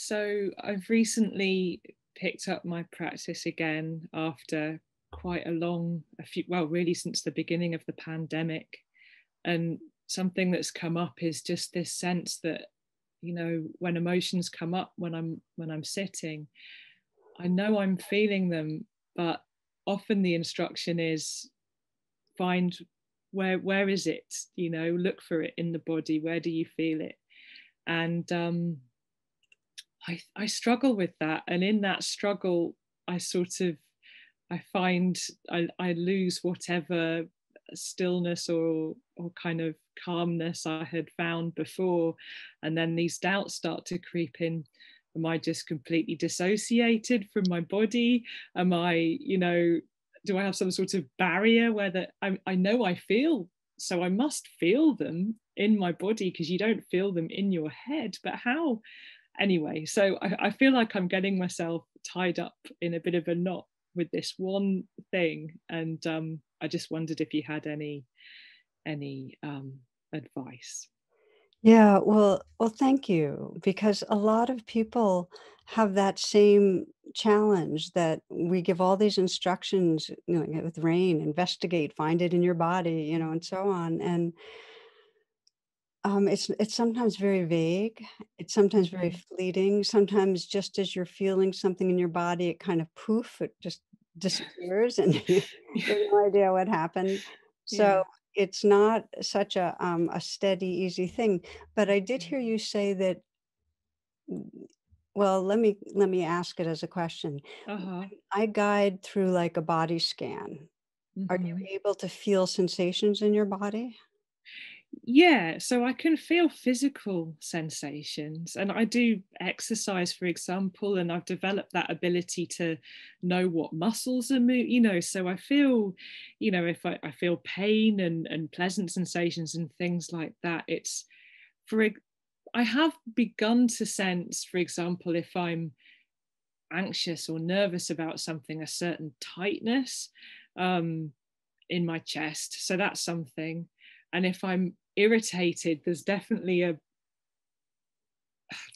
So I've recently picked up my practice again after quite really since the beginning of the pandemic. And something that's come up is just this sense that, when emotions come up when I'm sitting, I know I'm feeling them, but often the instruction is find where is it, look for it in the body, where do you feel it? And I struggle with that, and in that struggle, I find I lose whatever stillness or kind of calmness I had found before, and then these doubts start to creep in. Am I just completely dissociated from my body? Am I, do I have some sort of barrier where I know I feel, so I must feel them in my body, because you don't feel them in your head, but how? Anyway, so I feel like I'm getting myself tied up in a bit of a knot with this one thing, and I just wondered if you had any advice. Yeah, well, thank you, because a lot of people have that same challenge that we give all these instructions, with rain, investigate, find it in your body, and so on. And it's sometimes very vague. It's sometimes very Mhm. fleeting. Sometimes just as you're feeling something in your body, it kind of poof, it just disappears, and you have no idea what happened. Yeah. So it's not such a steady, easy thing. But I did Okay. hear you say that. Well, let me ask it as a question. Uh-huh. When I guide through like a body scan, are Hmm. you able to feel sensations in your body? Yeah, so I can feel physical sensations, and I do exercise, for example, and I've developed that ability to know what muscles are moving, so I feel, if I feel pain and pleasant sensations and things like that. It's for I have begun to sense, for example, if I'm anxious or nervous about something, a certain tightness um, in my chest. So that's something. And if I'm irritated, there's definitely a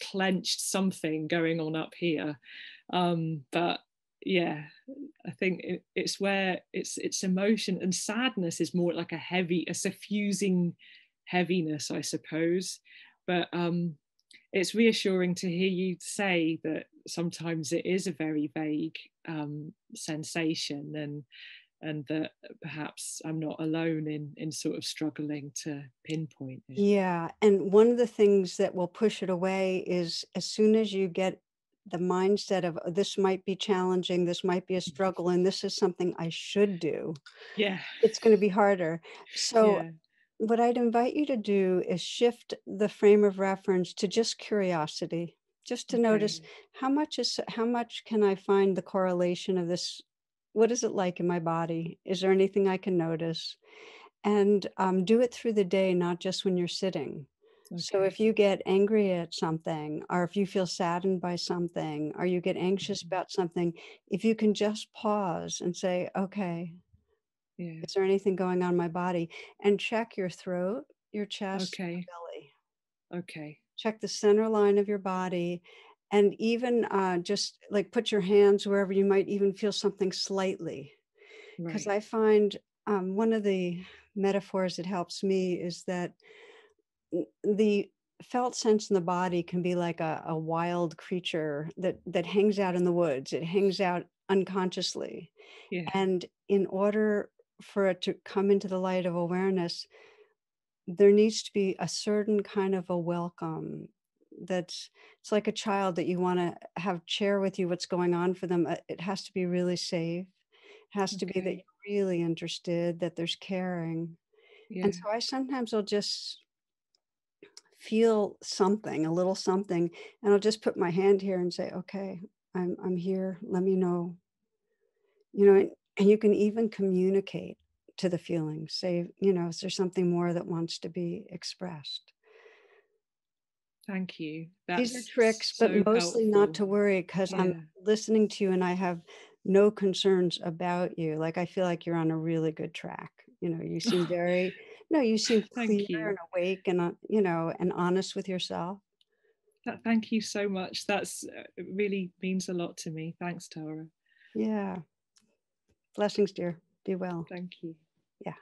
clenched something going on up here. But yeah, I think it's where it's emotion, and sadness is more like a suffusing heaviness, I suppose. But it's reassuring to hear you say that sometimes it is a very vague sensation, and that perhaps I'm not alone in sort of struggling to pinpoint it. Yeah, and one of the things that will push it away is as soon as you get the mindset of, "Oh, this might be challenging, this might be a struggle, and this is something I should do," Yeah. it's gonna be harder. So, Yeah. what I'd invite you to do is shift the frame of reference to just curiosity, just to notice Okay. how much can I find the correlation of this? What is it like in my body? Is there anything I can notice? And do it through the day, not just when you're sitting. So Okay. if you get angry at something, or if you feel saddened by something, or you get anxious Mhm. about something, if you can just pause and say, okay, Yeah. is there anything going on in my body? And check your throat, your chest, and Okay. your belly. Okay. Check the center line of your body. And even just like put your hands wherever you might even feel something slightly. Because Right. I find one of the metaphors that helps me is that the felt sense in the body can be like a wild creature that hangs out in the woods. It hangs out unconsciously. Yeah. And in order for it to come into the light of awareness, there needs to be a certain kind of a welcome. It's like a child that you want to have share with you what's going on for them. It has to be really safe. It has to be that Okay. you're really interested, that there's caring. And Yeah. so I sometimes will just feel something, a little something, and I'll just put my hand here and say, "Okay, I'm here. Let me know." And you can even communicate to the feeling. Say, is there something more that wants to be expressed? Thank you. These are That's tricks, but so mostly not helpful. to worry because I'm Yeah. listening to you and I have no concerns about you. Like I feel like you're on a really good track. You seem very, no, you seem clear Thank you. and awake and, and honest with yourself. Thank you so much. That's it really means a lot to me. Thanks, Tara. Yeah. Blessings, dear. Be well. Thank you. Yeah.